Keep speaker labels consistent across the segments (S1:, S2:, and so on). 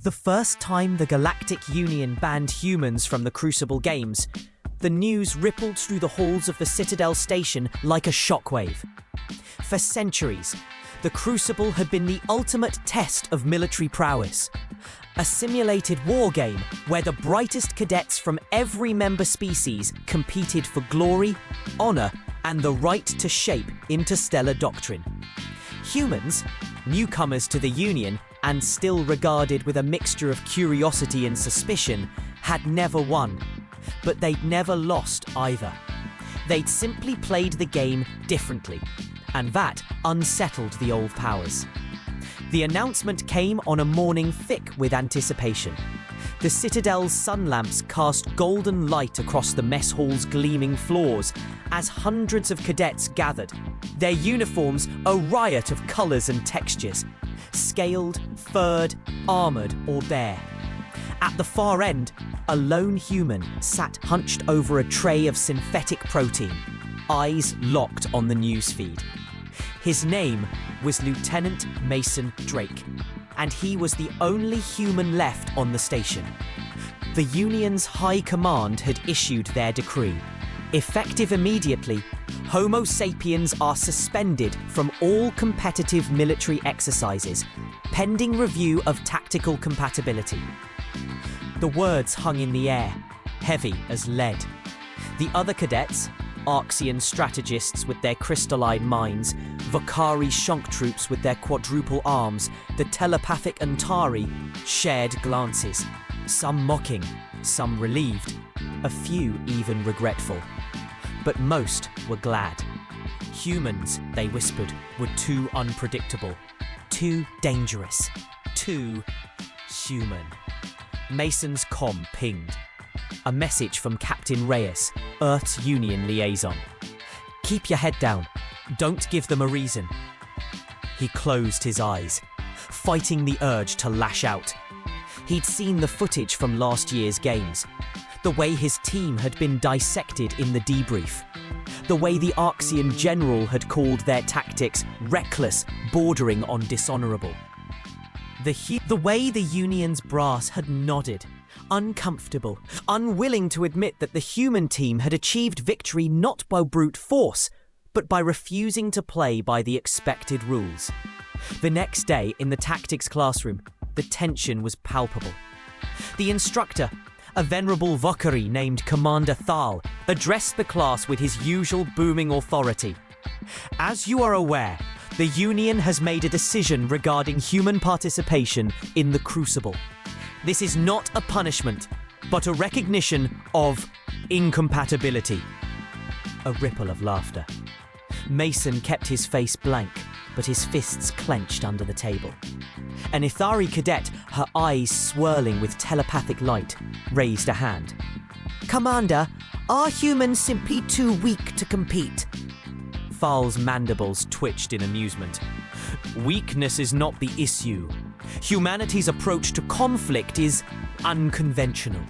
S1: The first time the Galactic Union banned humans from the Crucible games, the news rippled through the halls of the Citadel station like a shockwave. For centuries, the Crucible had been the ultimate test of military prowess. A simulated war game where the brightest cadets from every member species competed for glory, honor, and the right to shape interstellar doctrine. Humans, newcomers to the Union and still regarded with a mixture of curiosity and suspicion, had never won. But they'd never lost either. They'd simply played the game differently, and that unsettled the old powers. The announcement came on a morning thick with anticipation. The Citadel's sun lamps cast golden light across the mess hall's gleaming floors as hundreds of cadets gathered, their uniforms a riot of colours and textures, scaled, furred, armoured or bare. At the far end, a lone human sat hunched over a tray of synthetic protein, eyes locked on the newsfeed. His name was Lieutenant Mason Drake, and he was the only human left on the station. The Union's High Command had issued their decree. Effective immediately, Homo sapiens are suspended from all competitive military exercises, pending review of tactical compatibility. The words hung in the air, heavy as lead. The other cadets, Arxian strategists with their crystalline minds, Vakari shunk troops with their quadruple arms, the telepathic Antari, shared glances, some mocking, some relieved, a few even regretful. But most were glad. Humans, they whispered, were too unpredictable, too dangerous, too human. Mason's comm pinged. A message from Captain Reyes, Earth's Union liaison. Keep your head down. Don't give them a reason. He closed his eyes, fighting the urge to lash out. He'd seen the footage from last year's games. The way his team had been dissected in the debrief. The way the Arxian general had called their tactics reckless, bordering on dishonorable. The way the Union's brass had nodded, uncomfortable, unwilling to admit that the human team had achieved victory not by brute force, but by refusing to play by the expected rules. The next day, in the tactics classroom, the tension was palpable. The instructor, a venerable Vakari named Commander Thal, addressed the class with his usual booming authority. As you are aware, the Union has made a decision regarding human participation in the Crucible. This is not a punishment, but a recognition of incompatibility. A ripple of laughter. Mason kept his face blank, but his fists clenched under the table. An Ithari cadet, her eyes swirling with telepathic light, raised a hand. Commander, are humans simply too weak to compete? Thal's mandibles twitched in amusement. Weakness is not the issue. Humanity's approach to conflict is unconventional.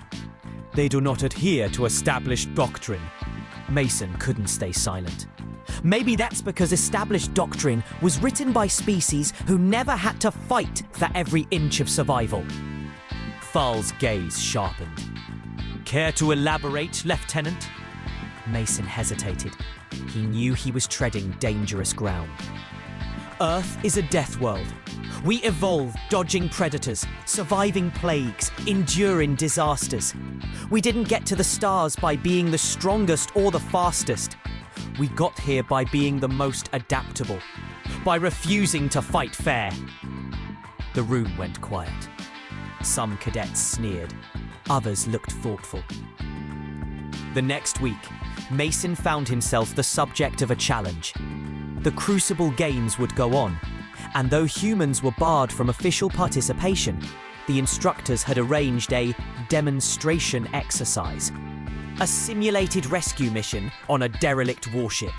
S1: They do not adhere to established doctrine. Mason couldn't stay silent. Maybe that's because established doctrine was written by species who never had to fight for every inch of survival. Thal's gaze sharpened. Care to elaborate, Lieutenant? Mason hesitated. He knew he was treading dangerous ground. Earth is a death world. We evolve dodging predators, surviving plagues, enduring disasters. We didn't get to the stars by being the strongest or the fastest. We got here by being the most adaptable, by refusing to fight fair. The room went quiet. Some cadets sneered. Others looked thoughtful. The next week, Mason found himself the subject of a challenge. The Crucible Games would go on, and though humans were barred from official participation, the instructors had arranged a demonstration exercise. A simulated rescue mission on a derelict warship,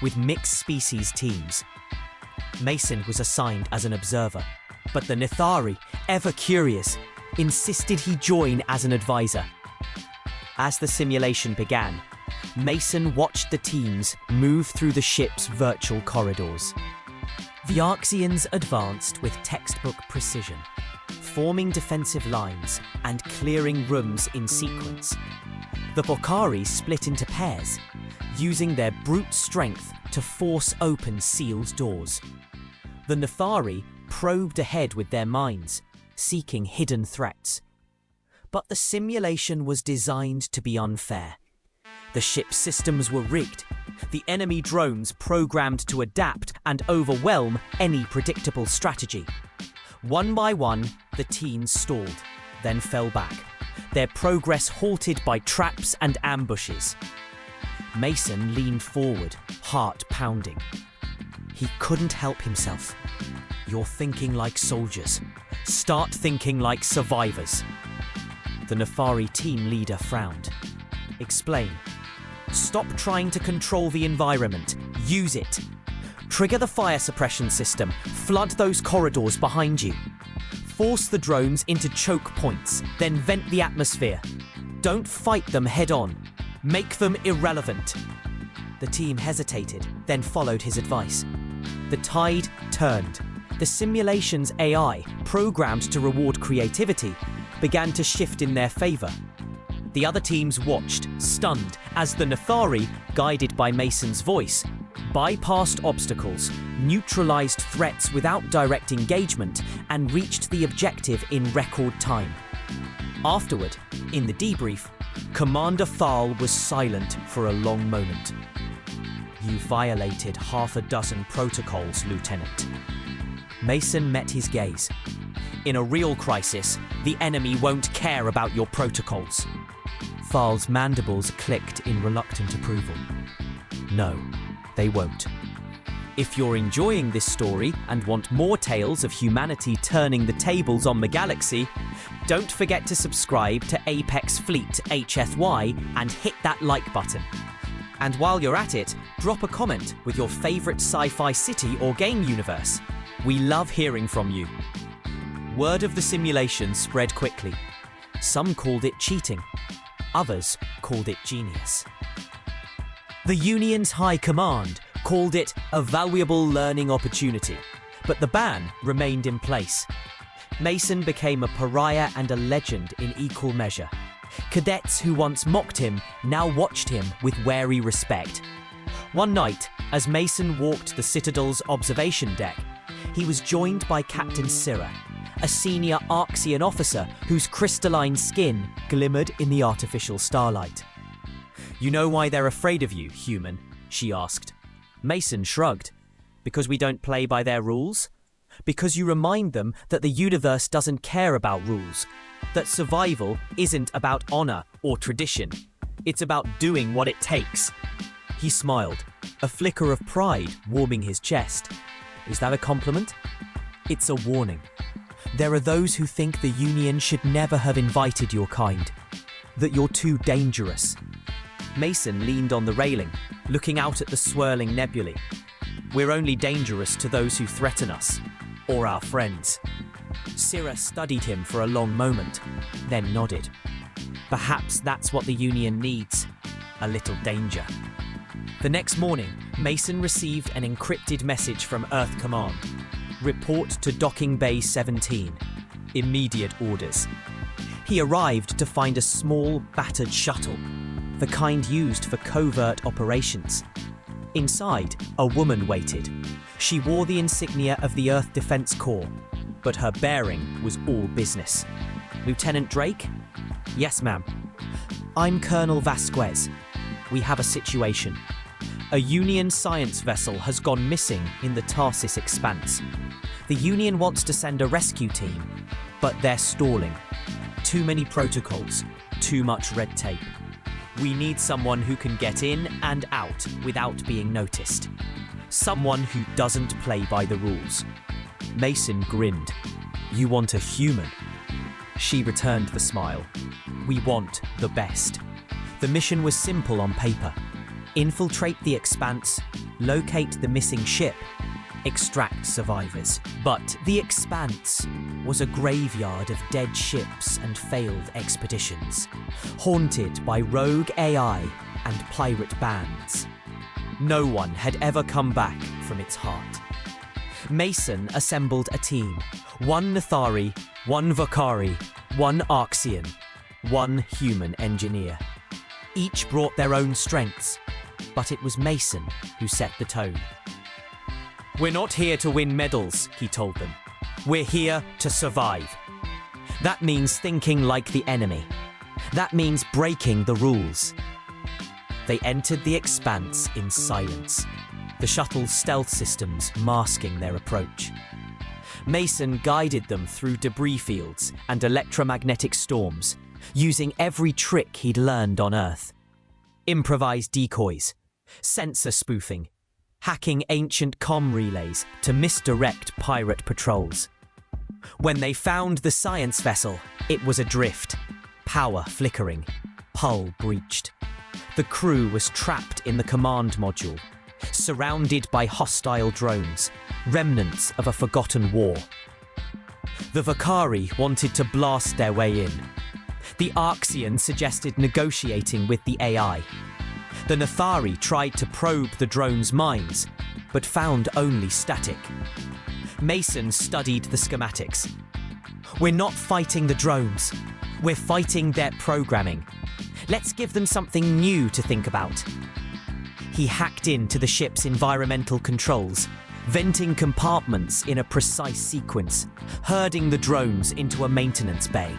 S1: with mixed species teams. Mason was assigned as an observer, but the Nithari, ever curious, insisted he join as an advisor. As the simulation began, Mason watched the teams move through the ship's virtual corridors. The Arxians advanced with textbook precision. forming defensive lines and clearing rooms in sequence. The Bokhari split into pairs, using their brute strength to force open sealed doors. The Nethari probed ahead with their minds, seeking hidden threats. But the simulation was designed to be unfair. The ship's systems were rigged, the enemy drones programmed to adapt and overwhelm any predictable strategy. One by one, the teams stalled, then fell back, their progress halted by traps and ambushes. Mason leaned forward, heart pounding. He couldn't help himself. You're thinking like soldiers. Start thinking like survivors. The Nethari team leader frowned. Explain. Stop trying to control the environment. Use it. Trigger the fire suppression system. Flood those corridors behind you. Force the drones into choke points, then vent the atmosphere. Don't fight them head on. Make them irrelevant. The team hesitated, then followed his advice. The tide turned. The simulation's AI, programmed to reward creativity, began to shift in their favor. The other teams watched, stunned, as the Nethari, guided by Mason's voice, bypassed obstacles, neutralized threats without direct engagement, and reached the objective in record time. Afterward, in the debrief, Commander Thal was silent for a long moment. You violated half a dozen protocols, Lieutenant. Mason met his gaze. In a real crisis, the enemy won't care about your protocols. Thal's mandibles clicked in reluctant approval. No, they won't. If you're enjoying this story and want more tales of humanity turning the tables on the galaxy, don't forget to subscribe to Apex Fleet HFY and hit that like button. And while you're at it, drop a comment with your favorite sci-fi city or game universe. We love hearing from you. Word of the simulation spread quickly. Some called it cheating. Others called it genius. The Union's High Command called it a valuable learning opportunity, but the ban remained in place. Mason became a pariah and a legend in equal measure. Cadets who once mocked him now watched him with wary respect. One night, as Mason walked the Citadel's observation deck, he was joined by Captain Syrah, a senior Arxian officer whose crystalline skin glimmered in the artificial starlight. "You know why they're afraid of you, human?" she asked. Mason shrugged. "Because we don't play by their rules? Because you remind them that the universe doesn't care about rules, that survival isn't about honor or tradition. It's about doing what it takes." He smiled, a flicker of pride warming his chest. Is that a compliment? It's a warning. There are those who think the Union should never have invited your kind, that you're too dangerous. Mason leaned on the railing, looking out at the swirling nebulae. We're only dangerous to those who threaten us, or our friends. Syrah studied him for a long moment, then nodded. Perhaps that's what the Union needs, a little danger. The next morning, Mason received an encrypted message from Earth Command. Report to Docking Bay 17. Immediate orders. He arrived to find a small, battered shuttle, the kind used for covert operations. Inside, a woman waited. She wore the insignia of the Earth Defense Corps, but her bearing was all business. "Lieutenant Drake?" "Yes, ma'am." "I'm Colonel Vasquez. We have a situation. A Union science vessel has gone missing in the Tarsis Expanse. The Union wants to send a rescue team, but they're stalling. Too many protocols, too much red tape. We need someone who can get in and out without being noticed. Someone who doesn't play by the rules." Mason grinned. "You want a human?" She returned the smile. "We want the best." The mission was simple on paper. Infiltrate the Expanse, locate the missing ship, extract survivors. But the Expanse was a graveyard of dead ships and failed expeditions, haunted by rogue AI and pirate bands. No one had ever come back from its heart. Mason assembled a team, one Nethari, One Vakari, one Arxian, one human engineer. Each brought their own strengths, but it was Mason who set the tone. "We're not here to win medals," he told them. "We're here to survive. That means thinking like the enemy. That means breaking the rules." They entered the expanse in silence, the shuttle's stealth systems masking their approach. Mason guided them through debris fields and electromagnetic storms, using every trick he'd learned on Earth. Improvised decoys, sensor spoofing, hacking ancient comm relays to misdirect pirate patrols. When they found the science vessel, it was adrift, power flickering, hull breached. The crew was trapped in the command module, surrounded by hostile drones, remnants of a forgotten war. The Vakari wanted to blast their way in. The Arxian suggested negotiating with the AI. The Nathari tried to probe the drone's minds, but found only static. Mason studied the schematics. "We're not fighting the drones. We're fighting their programming. Let's give them something new to think about." He hacked into the ship's environmental controls, venting compartments in a precise sequence, herding the drones into a maintenance bay.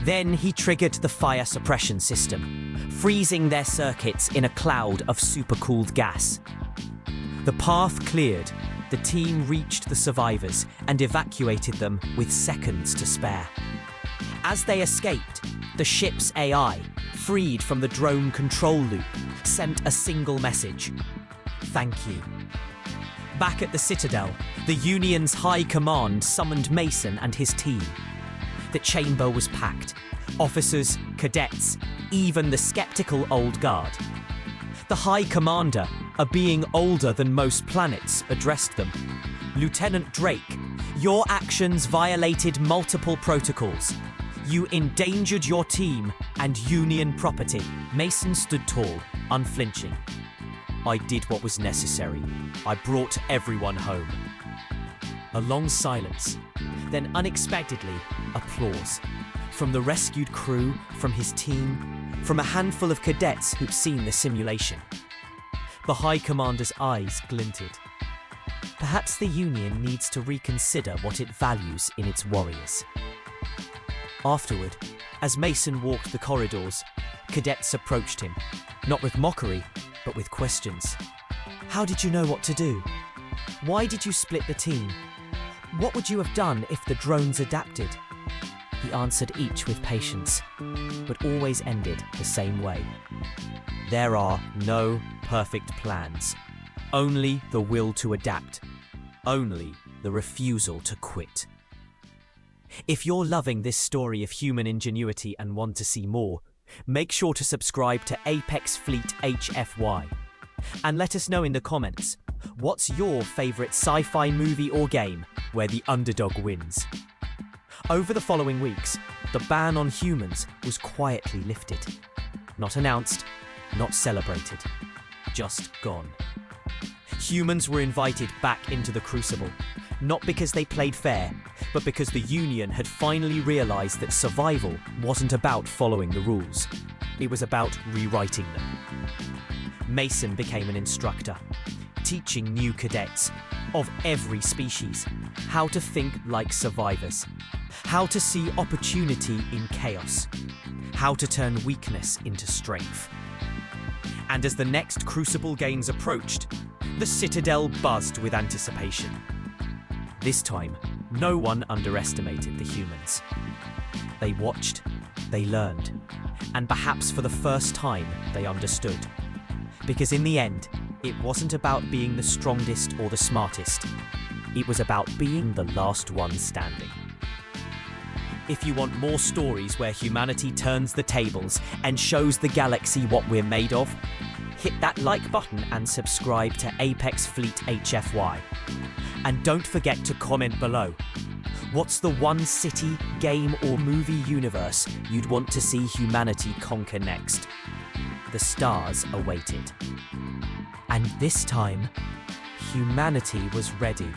S1: Then he triggered the fire suppression system, freezing their circuits in a cloud of supercooled gas. The path cleared, the team reached the survivors and evacuated them with seconds to spare. As they escaped, the ship's AI, freed from the drone control loop, sent a single message: "Thank you." Back at the Citadel, the Union's high command summoned Mason and his team. The chamber was packed. Officers, cadets, even the skeptical old guard. The High Commander, a being older than most planets, addressed them. "Lieutenant Drake, your actions violated multiple protocols. You endangered your team and Union property." Mason stood tall, unflinching. "I did what was necessary. I brought everyone home." A long silence, then unexpectedly, applause. From the rescued crew, from his team, from a handful of cadets who'd seen the simulation. The High Commander's eyes glinted. Perhaps the Union needs to reconsider what it values in its warriors. Afterward, as Mason walked the corridors, cadets approached him, not with mockery, but with questions. "How did you know what to do? Why did you split the team? What would you have done if the drones adapted?" He answered each with patience, but always ended the same way. "There are no perfect plans, only the will to adapt, only the refusal to quit." If you're loving this story of human ingenuity and want to see more, make sure to subscribe to Apex Fleet HFY. And let us know in the comments, what's your favourite sci-fi movie or game where the underdog wins? Over the following weeks, the ban on humans was quietly lifted. Not announced, not celebrated, just gone. Humans were invited back into the Crucible, not because they played fair, but because the Union had finally realised that survival wasn't about following the rules. It was about rewriting them. Mason became an instructor, teaching new cadets of every species how to think like survivors, how to see opportunity in chaos, how to turn weakness into strength. And as the next Crucible Games approached, the Citadel buzzed with anticipation. This time, no one underestimated the humans. They watched, they learned, and perhaps for the first time they understood. Because in the end, it wasn't about being the strongest or the smartest. It was about being the last one standing. If you want more stories where humanity turns the tables and shows the galaxy what we're made of, hit that like button and subscribe to Apex Fleet HFY. And don't forget to comment below. What's the one city, game or movie universe you'd want to see humanity conquer next? The stars awaited. And this time, humanity was ready.